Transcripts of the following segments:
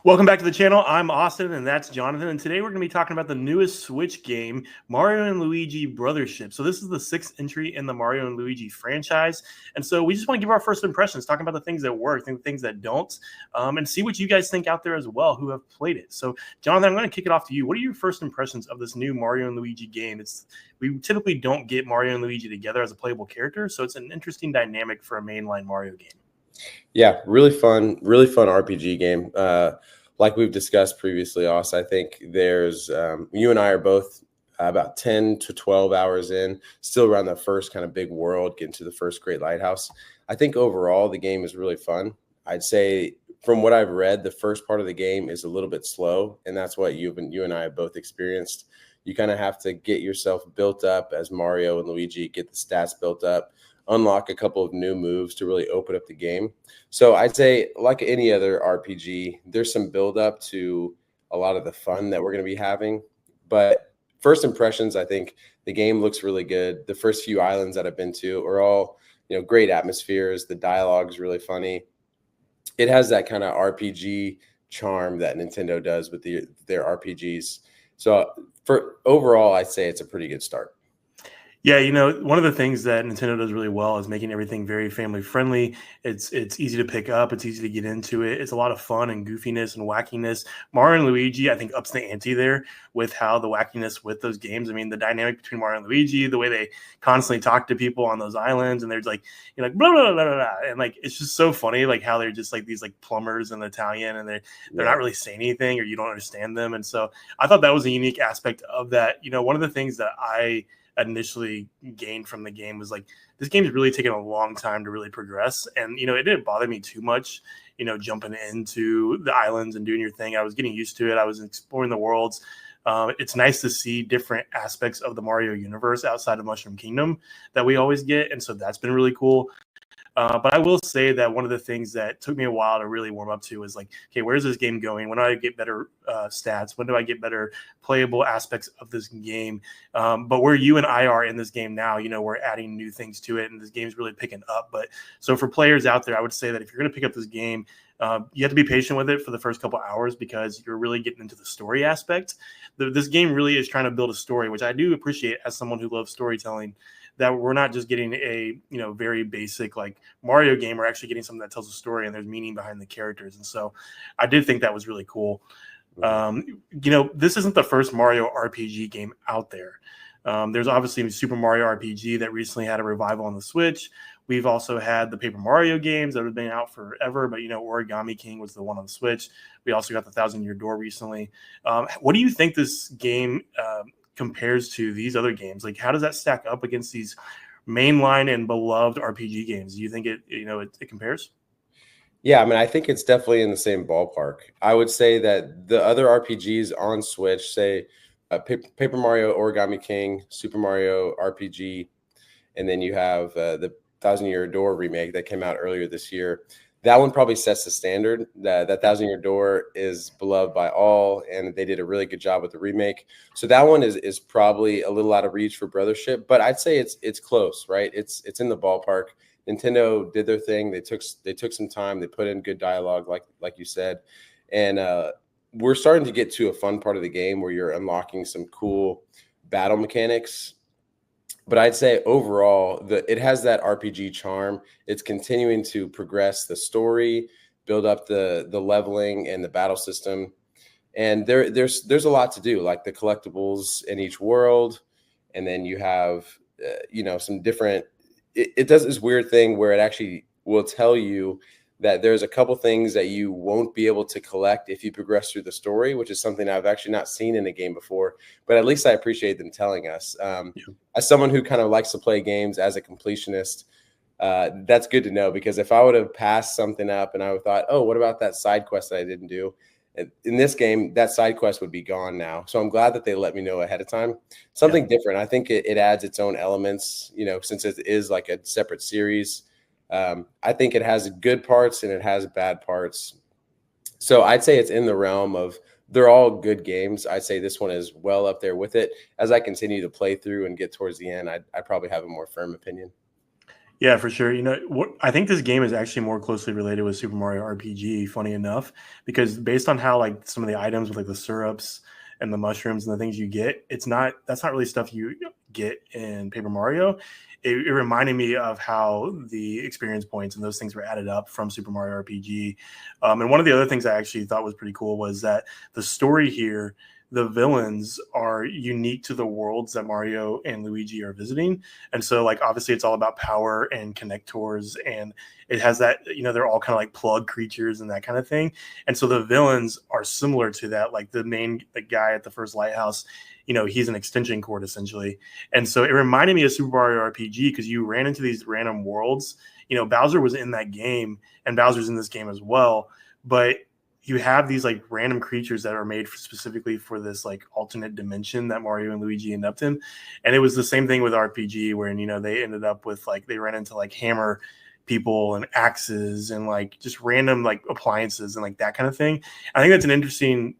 Welcome back to the channel. I'm Austin, and that's Jonathan. And today we're going to be talking about the newest Switch game, Mario and Luigi Brothership. So this is the sixth entry in the Mario and Luigi franchise. And so we just want to give our first impressions, talking about the things that work and the things that don't, and see what you guys think out there as well who have played it. So, Jonathan, I'm going to kick it off to you. What are your first impressions of this new Mario and Luigi game? We typically don't get Mario and Luigi together as a playable character, so it's an interesting dynamic for a mainline Mario game. Yeah, really fun RPG game. Like we've discussed previously, Oz, I think there's you and I are both about 10 to 12 hours in, still around the first kind of big world, getting to the first Great Lighthouse. I think overall the game is really fun. I'd say from what I've read, the first part of the game is a little bit slow, and that's what you and I have both experienced. You kind of have to get yourself built up as Mario and Luigi, get the stats built up, unlock a couple of new moves to really open up the game. So I'd say, like any other RPG, there's some build up to a lot of the fun that we're going to be having. But first impressions, I think the game looks really good. The first few islands that I've been to are all, great atmospheres. The dialogue is really funny. It has that kind of RPG charm that Nintendo does with their RPGs. So for overall, I'd say it's a pretty good start. Yeah, one of the things that Nintendo does really well is making everything very family friendly. It's easy to pick up. It's easy to get into it. It's a lot of fun and goofiness and wackiness. Mario and Luigi, I think, ups the ante there with how the wackiness with those games. I mean, the dynamic between Mario and Luigi, the way they constantly talk to people on those islands, and there's like, blah, blah, blah, blah, blah, and like, it's just so funny, like how they're just like these like plumbers in Italian, and they're not really saying anything, or you don't understand them. And so I thought that was a unique aspect of that. One of the things that I initially gained from the game was like, this game is really taking a long time to really progress, and it didn't bother me too much jumping into the islands and doing your thing. I was getting used to it. I was exploring the worlds. It's nice to see different aspects of the Mario universe outside of Mushroom Kingdom that we always get, and so that's been really cool. But I will say that one of the things that took me a while to really warm up to was like, okay, where's this game going? When do I get better stats? When do I get better playable aspects of this game? But where you and I are in this game now, we're adding new things to it, and this game's really picking up. But so for players out there, I would say that if you're going to pick up this game, you have to be patient with it for the first couple hours, because you're really getting into the story aspect. This game really is trying to build a story, which I do appreciate as someone who loves storytelling, that we're not just getting a very basic like Mario game. We're actually getting something that tells a story and there's meaning behind the characters. And so I did think that was really cool. This isn't the first Mario RPG game out there. There's obviously Super Mario RPG that recently had a revival on the Switch. We've also had the Paper Mario games that have been out forever, but Origami King was the one on the Switch. We also got the Thousand Year Door recently. What do you think this game compares to these other games? Like, how does that stack up against these mainline and beloved RPG games? Do you think it compares? Yeah, I mean, I think it's definitely in the same ballpark. I would say that the other RPGs on Switch, say Paper Mario, Origami King, Super Mario RPG, and then you have the Thousand Year Door remake that came out earlier this year. That one probably sets the standard. That Thousand Year Door is beloved by all, and they did a really good job with the remake. So that one is probably a little out of reach for Brothership, but I'd say it's close, right? It's in the ballpark. Nintendo did their thing. They took some time. They put in good dialogue, like you said, and we're starting to get to a fun part of the game where you're unlocking some cool battle mechanics. But I'd say overall, it has that RPG charm. It's continuing to progress the story, build up the leveling and the battle system. And there's a lot to do, like the collectibles in each world. And then you have, some different, it does this weird thing where it actually will tell you that there's a couple things that you won't be able to collect if you progress through the story, which is something I've actually not seen in a game before, but at least I appreciate them telling us. As someone who kind of likes to play games as a completionist, that's good to know, because if I would have passed something up and I would have thought, oh, what about that side quest that I didn't do? In this game, that side quest would be gone now. So I'm glad that they let me know ahead of time. Something different. I think it adds its own elements, since it is like a separate series. I think it has good parts and it has bad parts. So I'd say it's in the realm of, they're all good games. I'd say this one is well up there with it. As I continue to play through and get towards the end, I probably have a more firm opinion. Yeah, for sure. You know, what I think this game is actually more closely related with Super Mario RPG, funny enough, because based on how like some of the items with like the syrups and the mushrooms and the things you get, it's not that's not really stuff you get in Paper Mario. It reminded me of how the experience points and those things were added up from Super Mario RPG. And one of the other things I actually thought was pretty cool was that the story here, the villains are unique to the worlds that Mario and Luigi are visiting. And so, like, obviously, it's all about power and connectors, and it has that, they're all kind of like plug creatures and that kind of thing. And so the villains are similar to that. Like the guy at the first lighthouse, he's an extension cord essentially. And so it reminded me of Super Mario RPG because you ran into these random worlds. Bowser was in that game, and Bowser's in this game as well. But you have these like random creatures that are made specifically for this like alternate dimension that Mario and Luigi end up in. And it was the same thing with RPG where, they ended up with like, they ran into like hammer people and axes and like just random like appliances and like that kind of thing. I think that's an interesting,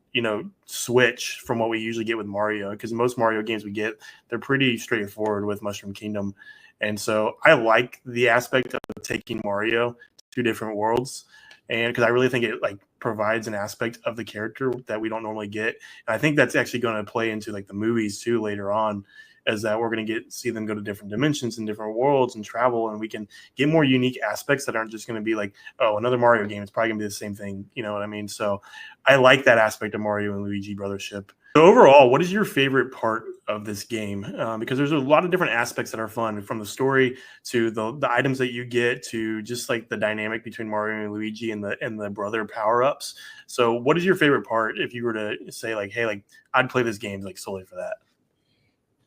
switch from what we usually get with Mario, because most Mario games we get, they're pretty straightforward with Mushroom Kingdom. And so I like the aspect of taking Mario to different worlds, and because I really think it like provides an aspect of the character that we don't normally get. And I think that's actually going to play into like the movies too later on, is that we're going to see them go to different dimensions and different worlds and travel, and we can get more unique aspects that aren't just going to be like, oh, another Mario game. It's probably going to be the same thing. You know what I mean? So I like that aspect of Mario and Luigi Brothership. So overall, what is your favorite part of this game? Because there's a lot of different aspects that are fun, from the story to the items that you get to just like the dynamic between Mario and Luigi and the brother power ups. So, what is your favorite part if you were to say like, hey, like I'd play this game like solely for that?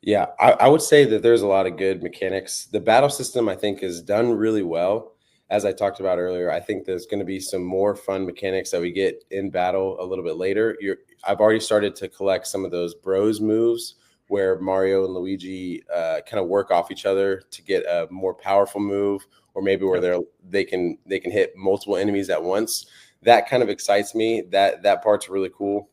Yeah, I would say that there's a lot of good mechanics. The battle system, I think, is done really well. As I talked about earlier, I think there's going to be some more fun mechanics that we get in battle a little bit later. I've already started to collect some of those bros moves where Mario and Luigi kind of work off each other to get a more powerful move, or maybe where they can hit multiple enemies at once. That kind of excites me. That part's really cool.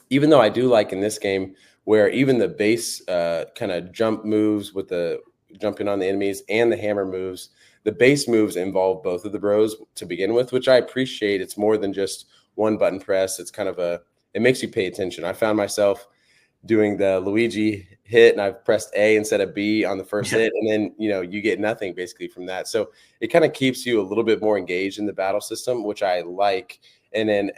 Even though I do like in this game where even the base kind of jump moves with the jumping on the enemies and the hammer moves, the base moves involve both of the bros to begin with, which I appreciate. It's more than just one button press. It's kind of it makes you pay attention. I found myself doing the Luigi hit and I've pressed A instead of B on the first hit. And then, you get nothing basically from that. So it kind of keeps you a little bit more engaged in the battle system, which I like. And then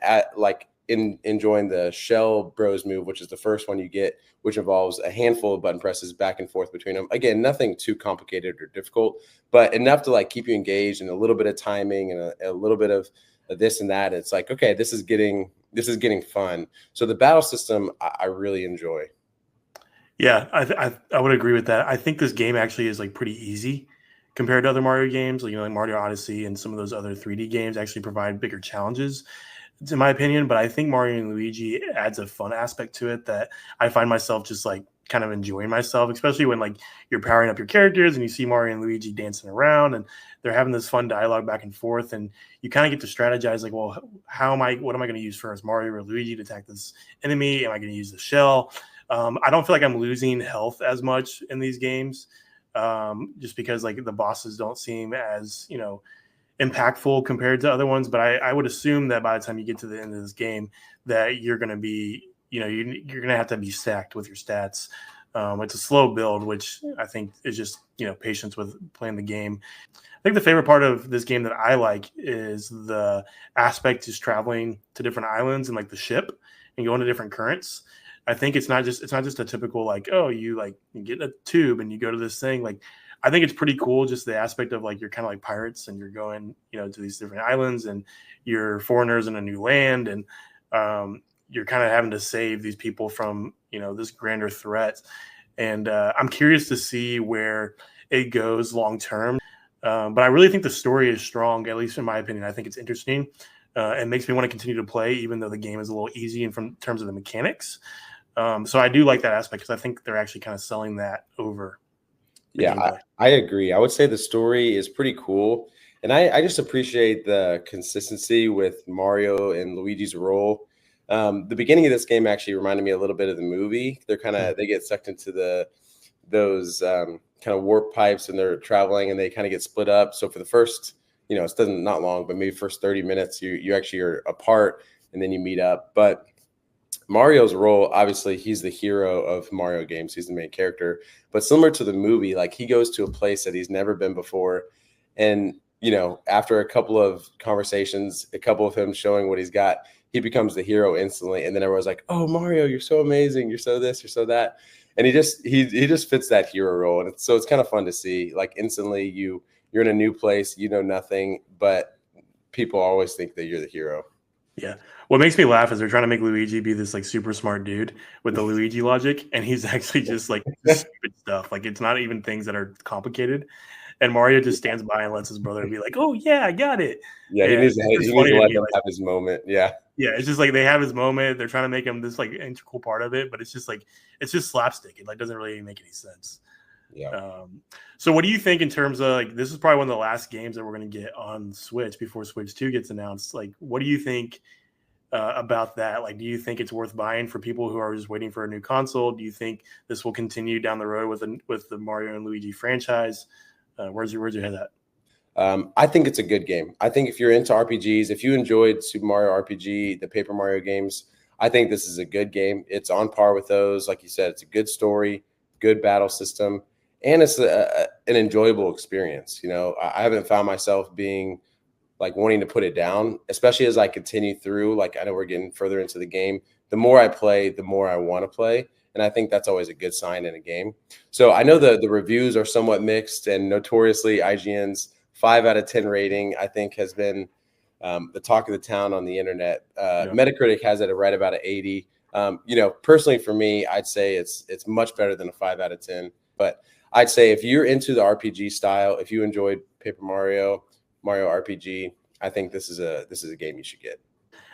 enjoying the Shell Bros move, which is the first one you get, which involves a handful of button presses back and forth between them. Again, nothing too complicated or difficult, but enough to like keep you engaged, and a little bit of timing and a little bit of this and that. It's like, okay, this is getting fun. So the battle system I really enjoy. Yeah, I would agree with that. I think this game actually is like pretty easy compared to other Mario games, like Mario Odyssey and some of those other 3D games actually provide bigger challenges, in my opinion. But I think Mario and Luigi adds a fun aspect to it that I find myself just like kind of enjoying myself, especially when like you're powering up your characters and you see Mario and Luigi dancing around and they're having this fun dialogue back and forth, and you kind of get to strategize like, well, what am I going to use first, Mario or Luigi to attack this enemy? Am I going to use the shell? I don't feel like I'm losing health as much in these games, just because like the bosses don't seem as impactful compared to other ones. But I would assume that by the time you get to the end of this game, that you're going to be, you're going to have to be stacked with your stats. It's a slow build, which I think is just patience with playing the game. I think the favorite part of this game that I like is the aspect is traveling to different islands and like the ship and going to different currents. I think it's not just a typical like, oh, you get in a tube and you go to this thing. Like, I think it's pretty cool, just the aspect of like you're kind of like pirates and you're going to these different islands and you're foreigners in a new land, and you're kind of having to save these people from this grander threat. And I'm curious to see where it goes long term. But I really think the story is strong, at least in my opinion. I think it's interesting. It makes me want to continue to play, even though the game is a little easy in terms of the mechanics. So I do like that aspect because I think they're actually kind of selling that over. Yeah, I agree. I would say the story is pretty cool. And I just appreciate the consistency with Mario and Luigi's role. The beginning of this game actually reminded me a little bit of the movie. They get sucked into those kind kind of warp pipes and they're traveling and they kind of get split up. So for the first, it's not long, but maybe first 30 minutes, you actually are apart and then you meet up. But Mario's role, obviously, he's the hero of Mario games. He's the main character. But similar to the movie, like he goes to a place that he's never been before. And, after a couple of conversations, a couple of him showing what he's got, he becomes the hero instantly. And then everyone's like, oh, Mario, you're so amazing. You're so this, you're so that. And he just fits that hero role. And so it's kind of fun to see, like instantly you're in a new place, you know nothing, but people always think that you're the hero. Yeah. What makes me laugh is they're trying to make Luigi be this like super smart dude with the Luigi logic, and he's actually just like stupid stuff. Like it's not even things that are complicated. And Mario just stands by and lets his brother be like, "Oh yeah, I got it." Yeah, he And needs to it's let funny to him me, like, have his moment. Yeah. yeah, it's just like they have his moment. They're trying to make him this like integral part of it, but it's just like it's just slapstick. It like doesn't really make any sense. Yeah. So what do you think in terms of like this is probably one of the last games that we're going to get on Switch before Switch 2 gets announced? Like, what do you think about that? Like, do you think it's worth buying for people who are just waiting for a new console? Do you think this will continue down the road with the Mario and Luigi franchise? Where's your head at? I think it's a good game. I think if you're into RPGs, if you enjoyed Super Mario RPG, the Paper Mario games, I think this is a good game. It's on par with those. Like you said, it's a good story, good battle system, and it's an enjoyable experience. I haven't found myself being like wanting to put it down, especially as I continue through. Like I know we're getting further into the game. The more I play, the more I want to play. And I think that's always a good sign in a game. So I know the reviews are somewhat mixed, and notoriously IGN's 5 out of 10 rating, I think, has been the talk of the town on the internet. Yeah. Metacritic has it right about an 80. Personally for me, I'd say it's much better than a 5 out of 10. But I'd say if you're into the RPG style, if you enjoyed Paper Mario RPG, I think this is a game you should get.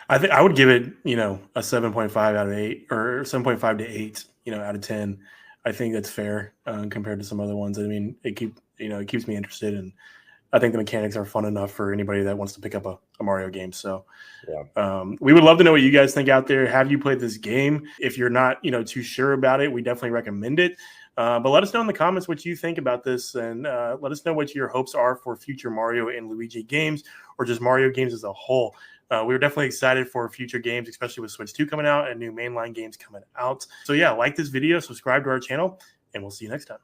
I think I would give it, a 7.5 out of 8 or 7.5 to 8, out of 10. I think that's fair compared to some other ones. I mean, it keeps me interested, and I think the mechanics are fun enough for anybody that wants to pick up a Mario game. So yeah. We would love to know what you guys think out there. Have you played this game? If you're not, too sure about it, we definitely recommend it. But let us know in the comments what you think about this, and let us know what your hopes are for future Mario and Luigi games, or just Mario games as a whole. We were definitely excited for future games, especially with Switch 2 coming out and new mainline games coming out. So yeah, like this video, subscribe to our channel, and we'll see you next time.